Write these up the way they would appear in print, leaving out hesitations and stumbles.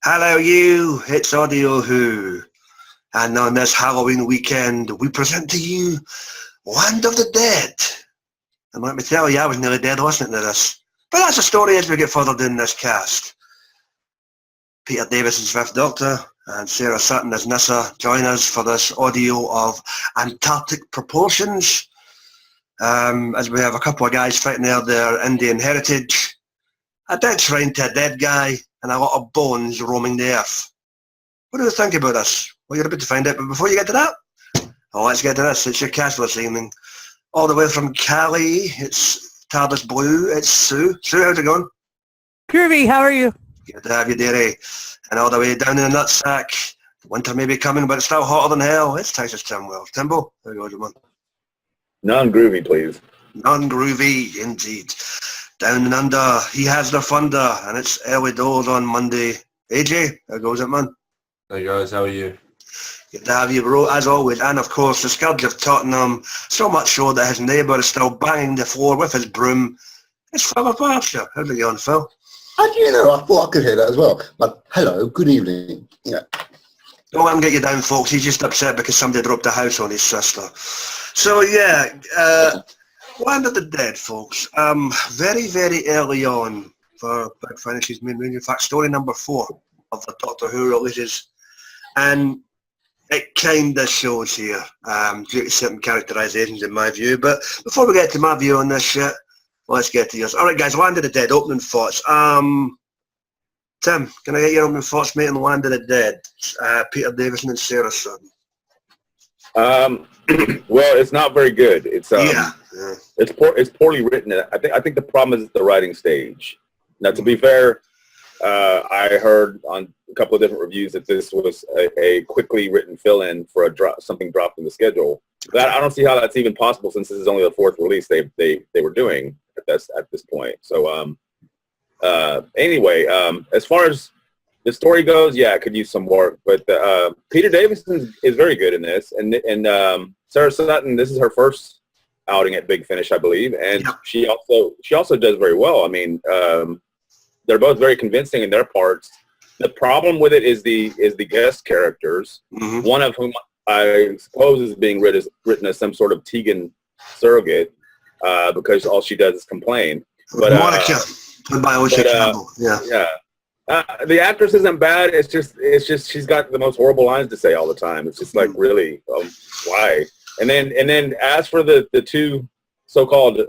Hello you, it's Audio Who, and on this Halloween weekend we present to you Land of the Dead. And let me tell you, I was nearly dead listening to this. But that's a story as we get further down this cast. Peter Davison's Fifth Doctor and Sarah Sutton as Nyssa join us for this audio of Antarctic proportions. As we have a couple of guys fighting out their Indian heritage, a dead shrine to a dead guy, and a lot of bones roaming the earth. What do you think about this? Well, you're about to find out, but before you get to that, let's get to this. It's your cast this evening. All the way from Cali, it's Tabas Blue, it's Sue. Sue, how's it going? Groovy, how are you? Good to have you, dearie. And all the way down in the nutsack, winter may be coming, but it's still hotter than hell. It's Texas Timwell. Timbo, how you going, man? Non-groovy, please. Non-groovy, indeed. Down and under, he has the thunder, and it's early doors on Monday. AJ, how goes it, man? Hey guys, how are you? Good to have you, bro, as always. And of course, the Scourge of Tottenham, so much so that his neighbour is still banging the floor with his broom. It's Phil of Berkshire. How's it going, Phil? How do you know? I thought I could hear that as well. But hello, good evening. Yeah. Don't let him get you down, folks. He's just upset because somebody dropped a house on his sister. So, yeah, Land of the Dead, folks. Very, very early on for Big Finish's main range. In fact, story number 4 of the Doctor Who releases. And it kind of shows here, due to certain characterisations in my view. But before we get to my view on this shit, let's get to yours. All right, guys, Land of the Dead, opening thoughts. Tim, can I get your opening thoughts, mate, on Land of the Dead? Peter Davison and Sarah Sutton. Well, it's not very good. It's Yeah. it's poorly written. I think the problem is the writing stage. Now, to be fair, I heard on a couple of different reviews that this was a quickly written fill-in for something dropped in the schedule. That I don't see how that's even possible since this is only the 4th release they were doing at this point. So anyway, as far as the story goes, yeah, I could use some work, but Peter Davison is very good in this, and Sarah Sutton, this is her first outing at Big Finish, I believe, and Yep. she also does very well. I mean, they're both very convincing in their parts. The problem with it is the guest characters, one of whom I suppose is being written as some sort of Tegan surrogate, because all she does is complain. But Monica, played by Alicia Campbell. Yeah. yeah. The actress isn't bad. It's just she's got the most horrible lines to say all the time. It's just like, really, why? And then as for the two so-called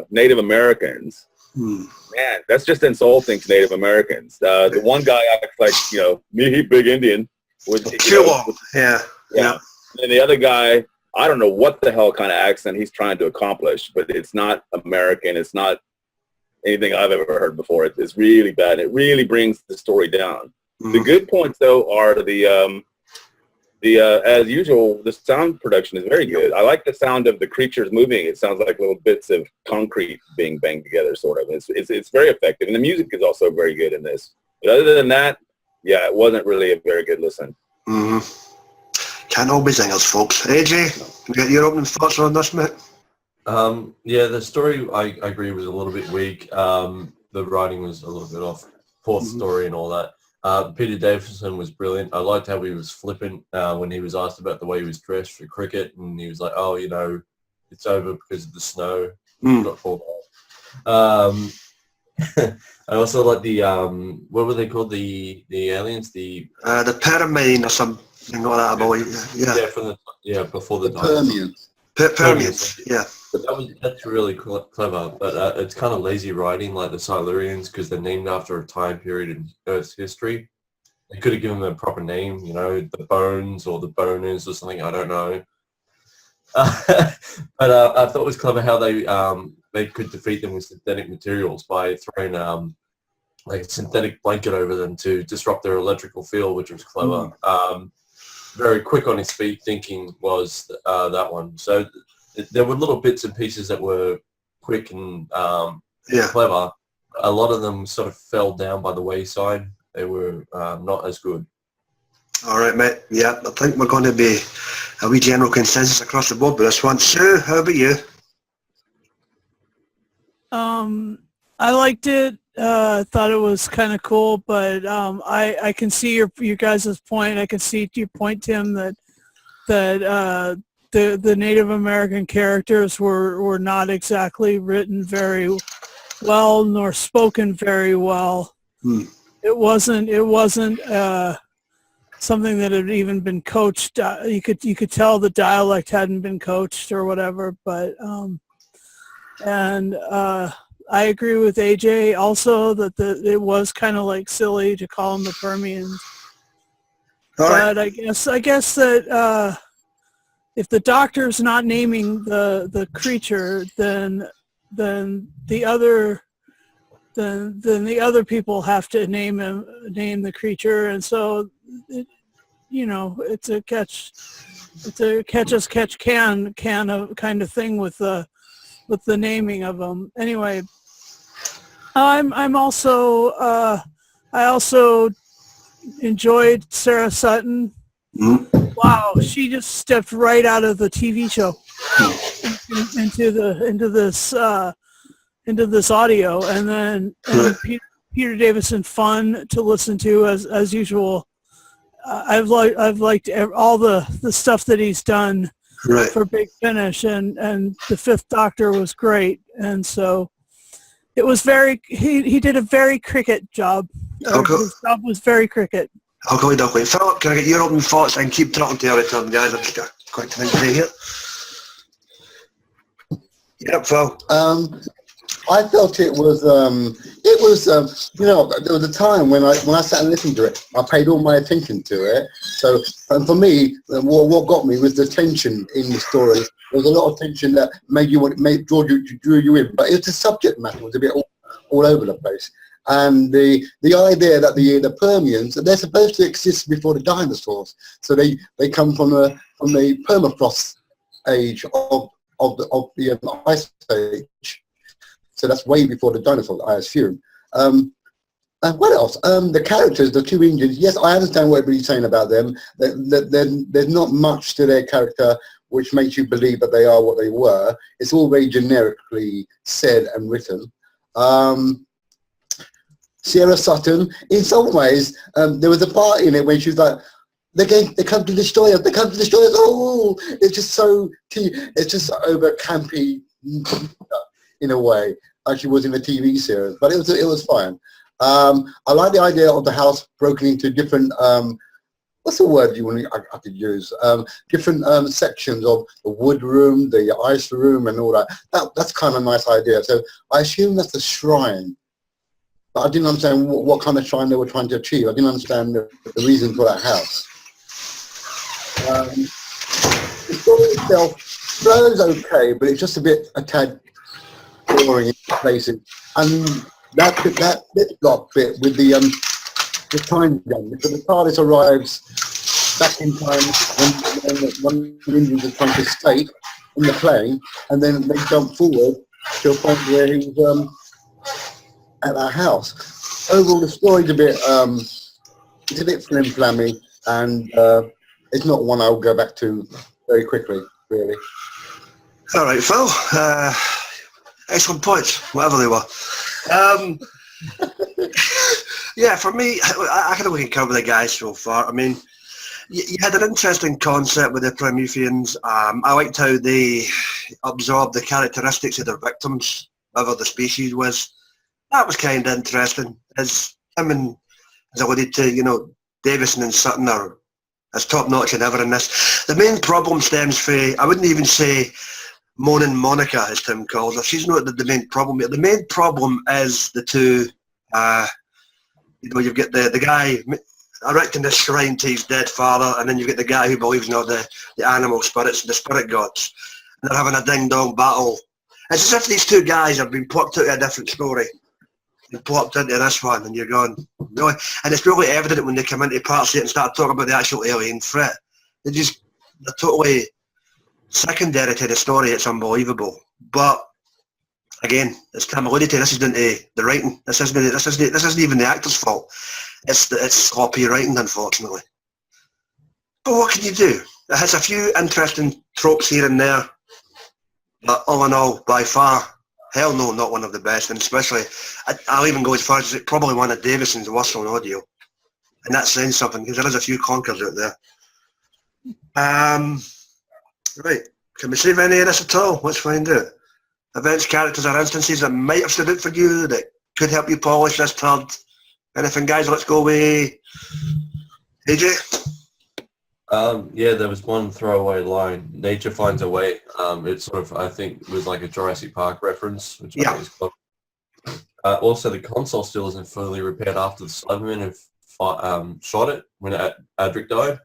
Native Americans, man, that's just insulting to Native Americans. The one guy acts like, me, big Indian. Yeah. And the other guy, I don't know what the hell kind of accent he's trying to accomplish, but it's not American. It's not anything I've ever heard before. It's really bad. It really brings the story down. The good points, though, are as usual, the sound production is very good. I like the sound of the creatures moving. It sounds like little bits of concrete being banged together, sort of. It's very effective. And the music is also very good in this. But other than that, yeah, it wasn't really a very good listen. Can't all be singers, folks. AJ, can you get your opening thoughts on this, mate? Yeah, the story, I agree, was a little bit weak. The writing was a little bit off. 4th story and all that. Peter Davison was brilliant. I liked how he was flippant when he was asked about the way he was dressed for cricket, and he was like, "Oh, it's over because of the snow." Got called out. I also like the what were they called? The aliens? The Permian or something like that, I believe. Yeah. Before the Permians. Permians, yeah. But that's really clever, but it's kind of lazy writing, like the Silurians, because they're named after a time period in Earth's history. They could have given them a proper name, the Bones or the Boners or something, I don't know. But I thought it was clever how they could defeat them with synthetic materials by throwing like a synthetic blanket over them to disrupt their electrical field, which was clever. Very quick on his feet thinking was that one. So there were little bits and pieces that were quick and clever. A lot of them sort of fell down by the wayside. They were not as good. All right, mate. Yeah, I think we're going to be a wee general consensus across the board with this one. Sue, how about you? I liked it. thought it was kind of cool, but I can see your guys' point. I can see your point, Tim, that the Native American characters were not exactly written very well nor spoken very well. It wasn't something that had even been coached. You could tell the dialect hadn't been coached or whatever. But I agree with AJ also that it was kind of like silly to call them the Permians. All right. But I guess that if the doctor's not naming the creature, then the other people have to name the creature, and so it's a catch as catch can of kind of thing with the naming of them. Anyway, I also enjoyed Sarah Sutton. Wow, she just stepped right out of the TV show into this audio, and Peter Davison, fun to listen to as usual. I've liked all the stuff that he's done for Big Finish, and the Fifth Doctor was great, and so it was he did a very cricket job. His job was very cricket. Okay. Philip, can I get your opening thoughts and keep talking to every time, guys? I've just got quite a thing to say here. Yep, Phil. I felt it was there was a time when I sat and listened to it. I paid all my attention to it. So, and for me, what got me was the tension in the story. There was a lot of tension that drew you in, but the subject matter was a bit all over the place. And the idea that the Permians, they're supposed to exist before the dinosaurs, so they come from the permafrost age of the ice age. So that's way before the dinosaurs, I assume. And what else? The characters, the two Indians, yes, I understand what everybody's saying about them. There's not much to their character which makes you believe that they are what they were. It's all very generically said and written. Sarah Sutton, in some ways, there was a part in it when she was like, they come to destroy us, they come to destroy us, oh, it's just over campy in a way, like she was in the TV series, but it was fine. I like the idea of the house broken into different, what's the word I could use? Different sections of the wood room, the ice room and all that. That's kind of a nice idea. So I assume that's a shrine. But I didn't understand what kind of shrine they were trying to achieve. I didn't understand the reason for that house. The story itself flows okay, but it's just a tad boring in places. And that flip-flop bit with the time jump, because the TARDIS arrives back in time when the Indians are trying to escape in the plane, and then they jump forward to a point where he's at our house. Overall, the story's a bit flim-flammy, and it's not one I'll go back to very quickly, really. All right, Phil. Excellent points, whatever they were. Yeah, for me, I kind of can cover the guys so far. I mean, you had an interesting concept with the Prometheans. I liked how they absorbed the characteristics of their victims, whatever the species was. That was kind of interesting. As him and as I alluded to, Davison and Sutton are as top-notch and ever in this. The main problem stems from, I wouldn't even say Moaning Monica, as Tim calls her. She's not the main problem. The main problem is the two, you've got the guy erecting this shrine to his dead father, and then you've got the guy who believes in all the animal spirits, the spirit gods. And they're having a ding-dong battle. It's as if these two guys have been plucked out of a different story and plopped into this one, and you're going, really? And it's really evident when they come into parts of it and start talking about the actual alien threat. They're totally secondary to the story. It's unbelievable. But again, as Tim alluded to, this is down to the writing. This isn't even the actor's fault. It's sloppy writing, unfortunately. But what can you do? It has a few interesting tropes here and there, but all in all, by far, hell no, not one of the best, and especially, I'll even go as far as to say probably one of Davison's worst on audio. And that's saying something, because there is a few conkers out there. Right, can we save any of this at all? Let's find out. Events, characters, or instances that might have stood out for you that could help you polish this turd. Anything, guys? Let's go with AJ. Yeah, there was one throwaway line. Nature finds a way. It sort of, I think, was like a Jurassic Park reference, which I think is close. Also, the console still isn't fully repaired after the Cybermen have shot it when Adric died.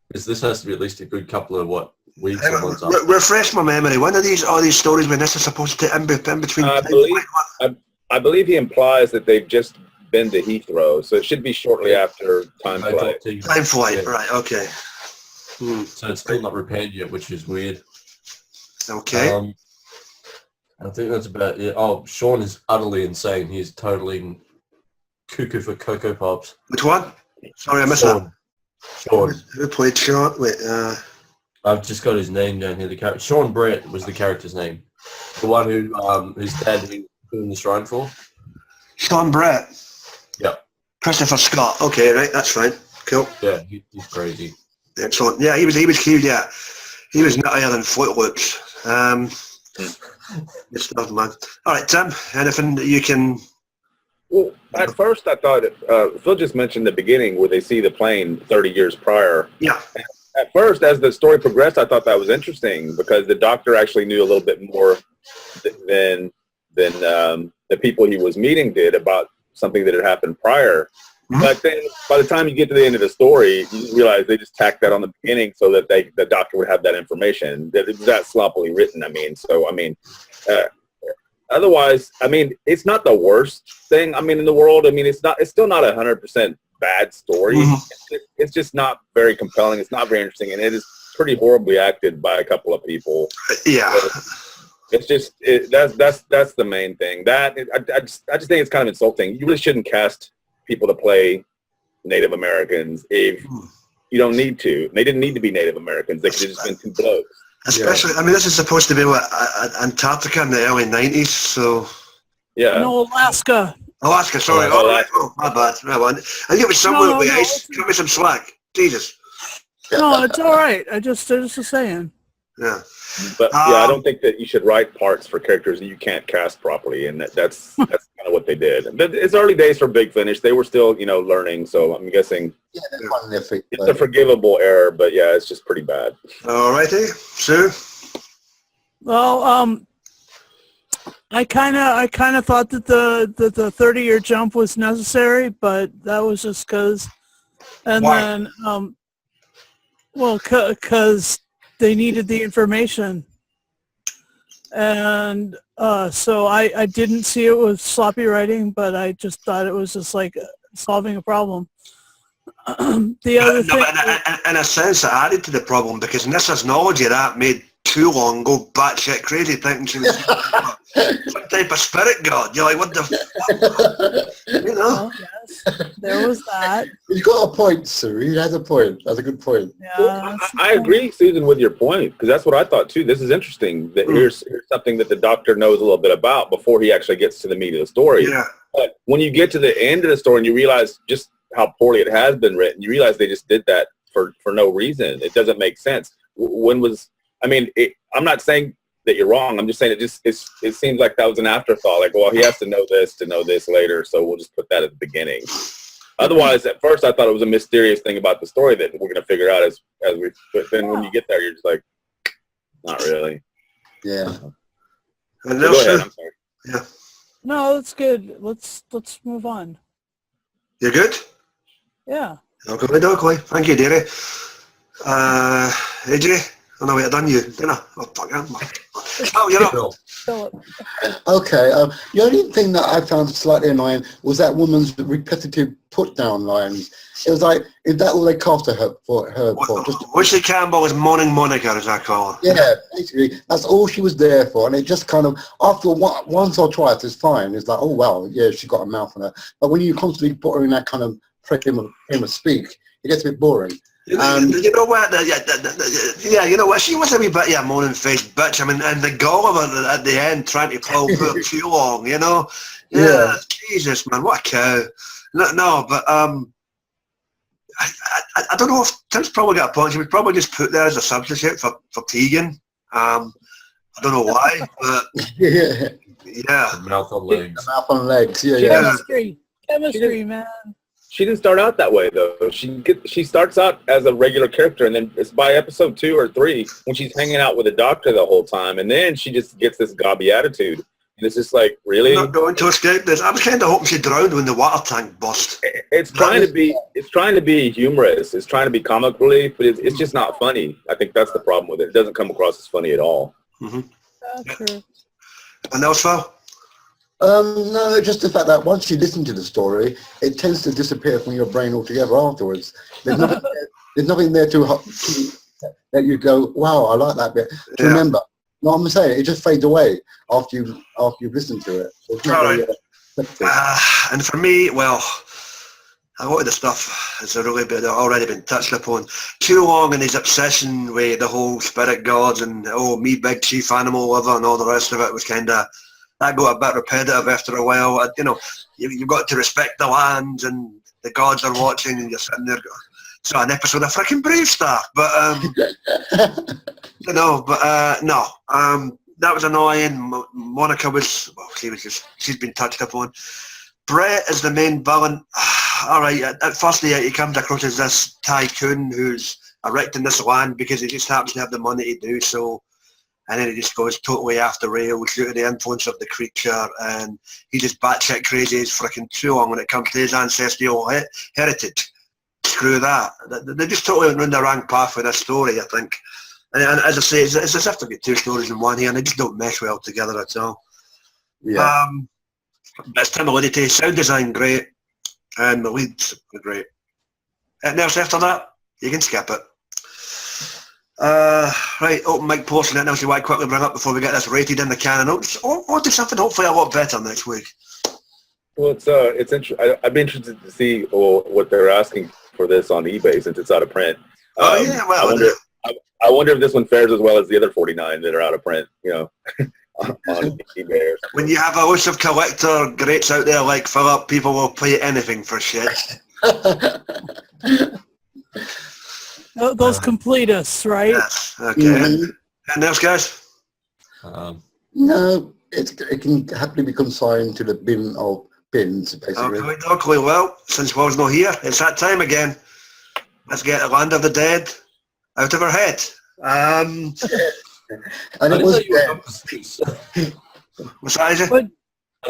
Because this has to be at least a good couple of weeks or months after. Refresh my memory. When are all these stories when this is supposed to in between? I believe he implies that they've just been to Heathrow, so it should be shortly after Time Flight. Time Flight, right? Okay. So it's still not repaired yet, which is weird. Okay. I think that's about it. Oh, Shaun is utterly insane. He's totally cuckoo for Cocoa Pops. Which one? Sorry, I missed that. Shaun. Who played Shaun? Wait, I've just got his name down here. The character Shaun Brett was the character's name. The one whose dad he put in the shrine for. Shaun Brett. Yep. Christopher Scott. Okay, right, that's fine. Cool. Yeah, he's crazy. Excellent. Yeah, he was cute. Yeah, he was nuttier than Footloose. Good stuff, man. All right, Tim. Anything that you can? Well, at first I thought Phil just mentioned the beginning where they see the plane 30 years prior. Yeah. At first, as the story progressed, I thought that was interesting because the Doctor actually knew a little bit more than the people he was meeting did about something that had happened prior. Mm-hmm. But then by the time you get to the end of the story, you realize they just tacked that on the beginning so that the Doctor would have that information. That it was that sloppily written. Otherwise, it's not the worst thing. In the world. It's still not 100% bad story. Mm-hmm. It's just not very compelling. It's not very interesting, and it is pretty horribly acted by a couple of people. Yeah. So it's just that's the main thing. I just think it's kind of insulting. You really shouldn't cast people to play Native Americans if you don't need to. They didn't need to be Native Americans. They could have just been two blokes. Especially, this is supposed to be Antarctica in the early 90s, so... Yeah. No, Alaska. Alaska, sorry. Alaska. Oh, my bad. I think it was somewhere with ice. Cut me some slack. Jesus. No, it's all right. I just was saying. Yeah. But, I don't think that you should write parts for characters that you can't cast properly, and that's kind of what they did. It's early days for Big Finish. They were still, learning, so I'm guessing it's a forgivable error, but, it's just pretty bad. All righty. Sue? Well, I kind of thought that the 30-year jump was necessary, but that was just because, and why? Then, because they needed the information, and so I didn't see it was sloppy writing, but I just thought it was just like solving a problem. The other thing, in a sense, it added to the problem because Nyssa's knowledge of that made too long go batshit crazy, thinking she was some type of spirit god. You're like, what the fuck? Well, yes, there was that. You got a point, Sue. You had a point. That's a good point. Yeah, well, I agree, Susan, with your point, because that's what I thought too. This is interesting that here's something that the Doctor knows a little bit about before he actually gets to the meat of the story. Yeah. But when you get to the end of the story and you realize just how poorly it has been written, you realize they just did that for no reason. It doesn't make sense. I'm not saying that you're wrong. I'm just saying it seems like that was an afterthought. Like, well, he has to know this later, so we'll just put that at the beginning. Otherwise, at first, I thought it was a mysterious thing about the story that we're going to figure out as we. But then when you get there, you're just like, not really. Yeah. Go ahead. I'm sorry. Yeah. No, that's good. Let's move on. You good? Yeah. Okay. Thank you, dearie. AJ? Oh no, wait, I done you, didn't I? Oh, fuck, you're up. Okay, the only thing that I found slightly annoying was that woman's repetitive put-down lines. It was like, is that all they casted her for? Wishy Campbell is Morning Monica, as I call her. Yeah, basically, that's all she was there for. And it just kind of, after once or twice, it's fine. It's like, oh, well, yeah, she got a mouth on her. But when you constantly put her in that kind of frame of speak, it gets a bit boring. You know what? Yeah, you know what? She was a wee bit of a moaning-faced bitch. I mean, and the gall of her at the end trying to pull her too long, you know? Yeah, Jesus, man, what a cow. No, but I don't know if Tim's probably got a point. She was probably just put there as a substitute for Tegan. I don't know why, but yeah. Mouth on legs. Mouth on legs, Chemistry, man. She didn't start out that way though. She starts out as a regular character, and then it's by episode 2 or 3 when she's hanging out with the doctor the whole time, and then she just gets this gobby attitude, and it's just like, really? I'm not going to escape this. I was kind of hoping she drowned when the water tank burst. It's trying to be humorous. It's trying to be comic relief, but it's just not funny. I think that's the problem with it. It doesn't come across as funny at all. True. And else, Phil? No, just the fact that once you listen to the story, it tends to disappear from your brain altogether afterwards. There's nothing there to that you go, wow, I like that bit. To remember. No, I'm saying it just fades away after you've listened to it. So and for me, well, a lot of the stuff has already been touched upon. Too long in his obsession with the whole spirit gods and me big chief animal lover and all the rest of it was kind of, that got a bit repetitive after a while. You know, you've got to respect the lands and the gods are watching and you're sitting there going, so an episode of frickin' Brave Star. But, you know, but no, that was annoying. Monica was, well, she's been touched upon. Brett is the main villain. All right, at first he comes across as this tycoon who's erecting this land because he just happens to have the money to do so. And then he just goes totally off the rails due to the influence of the creature, and he's just batshit crazy as frickin' too long when it comes to his ancestral heritage. Screw that. They just totally went round the wrong path with this story, I think. And as I say, it's as if they've got 2 stories in one here, and they just don't mesh well together at all. Yeah. But as Tim alluded to, sound design great, and the leads were great. Anything else after that? You can skip it. Right, open mic portion. Anything else you want to quickly bring up before we get this rated in the can? And we'll do something hopefully a lot better next week. Well, it's interesting. I'd be interested to see what they're asking for this on eBay since it's out of print. I wonder if this one fares as well as the other 49 that are out of print, you know, on eBay or something. When you have a list of collector greats out there like Philip, people will pay anything for shit. Those completists, right? Yes, okay. Anything else, guys? No, it can happily be consigned to the bin of bins, basically. Okay, well, since Will's not here, it's that time again. Let's get the Land of the Dead out of our head. And it was what's that, is it? I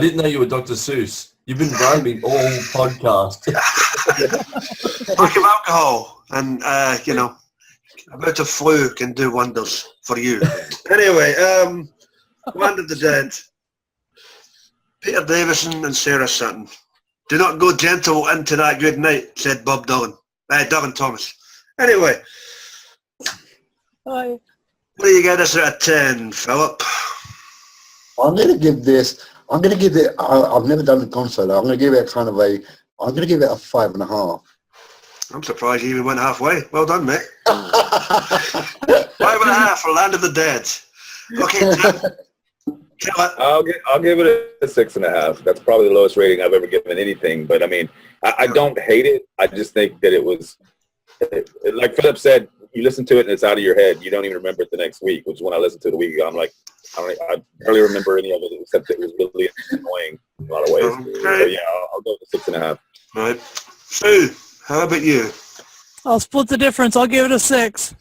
didn't know you were Dr. Seuss. You've been rhyming all podcast. Lack of alcohol and, you know, a bit of flu can do wonders for you. Anyway, Land of the Dead. Peter Davison and Sarah Sutton. Do not go gentle into that good night, said Bob Dylan. Dylan Thomas. Anyway. Hi. What do you get us out of 10, Philip? I'm going to give it, I've never done the console. I'm going to give it I'm going to give it a 5.5. I'm surprised you even went halfway. Well done, mate. 5.5 for Land of the Dead. Okay, Tim. I'll give it a 6.5. That's probably the lowest rating I've ever given anything. But I mean, I don't hate it. I just think that it was, like Philip said, you listen to it and it's out of your head. You don't even remember it the next week, which is when I listened to it a week ago, I'm like, I barely remember any of it except that it was really annoying in a lot of ways. Okay. So yeah, I'll go with 6.5. All right. Sue, how about you? I'll split the difference. I'll give it a 6.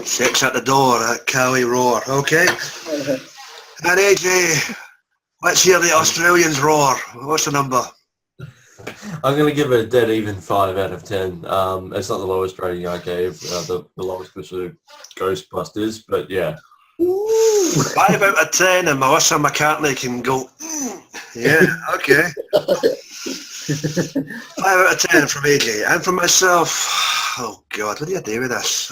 6 at the door at Cowie Roar. Okay. And AJ, let's hear the Australians roar. What's the number? I'm going to give it a dead even 5 out of 10. It's not the lowest rating I gave. The lowest was Ghostbusters, but yeah. Ooh, 5 out of 10 and Melissa McCartney can go, yeah, okay. 5 out of 10 from AJ. And from myself, oh God, what do you do with this?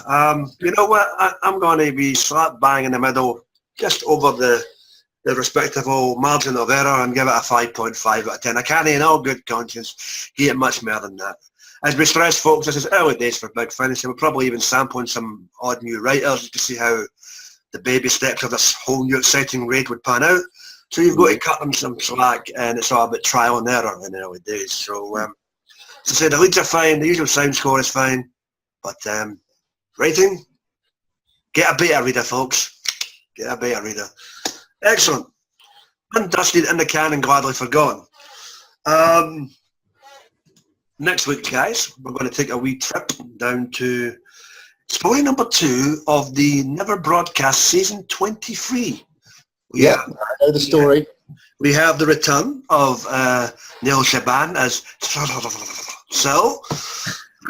You know what, I'm going to be slap bang in the middle, just over the respectable margin of error and give it a 5.5 out of 10. I can't in all good conscience give it much more than that. as we stress, folks, this is early days for Big Finish, and we're probably even sampling some odd new writers to see how the baby steps of this whole new exciting raid would pan out. So you've got to cut them some slack, and it's all about trial and error in the early days. So, as I say, the leads are fine, the usual sound score is fine, but writing, get a beta reader, folks. Get a beta reader. Excellent. Undusted in the can and gladly forgotten. Next week, guys, we're going to take a wee trip down to story number 2 of the never broadcast season 23. Yeah, I know the story. We have the return of Neil Shaban as so,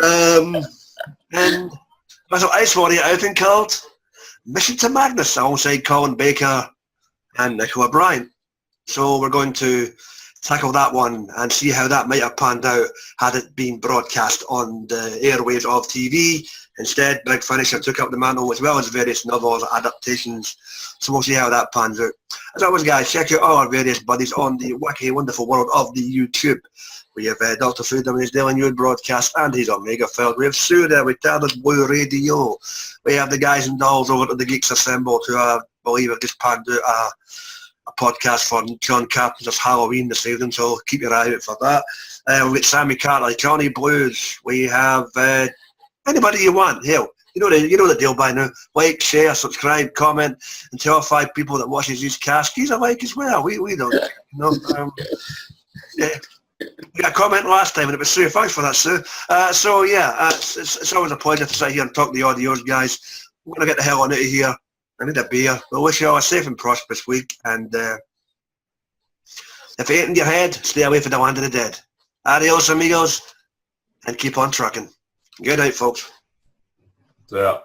and there's an Ice Warrior outing called Mission to Madness alongside Colin Baker and Nicola Bryant. So we're going to tackle that one and see how that might have panned out had it been broadcast on the airwaves of TV. Instead, Big Finisher took up the mantle as well as various novels adaptations. So we'll see how that pans out. As always, guys, check out all our various buddies on the wacky, wonderful world of the YouTube. We have Dr. Food on his Daily Nude broadcast and his Omega Field. We have Sue there with Tattered Blue Radio. We have the guys and dolls over at the Geeks Assembled who I believe have just panned out a podcast for John Carpenter's Halloween this evening, so keep your eye out for that. We've got Sammy Carter, Johnny Blues. We have anybody you want. Hell, you know the deal by now. Like, share, subscribe, comment, and tell 5 people that watches these casts. He's a like as well. We don't, yeah. We got a comment last time and it was Sue. Thanks for that, Sue. So yeah, it's always a pleasure to sit here and talk the audios, guys. We're going to get the hell on out of here. I need a beer. We'll wish you all a safe and prosperous week. And if it ain't in your head, stay away from the land of the dead. Adios, amigos, and keep on trucking. Good night, folks. Yeah.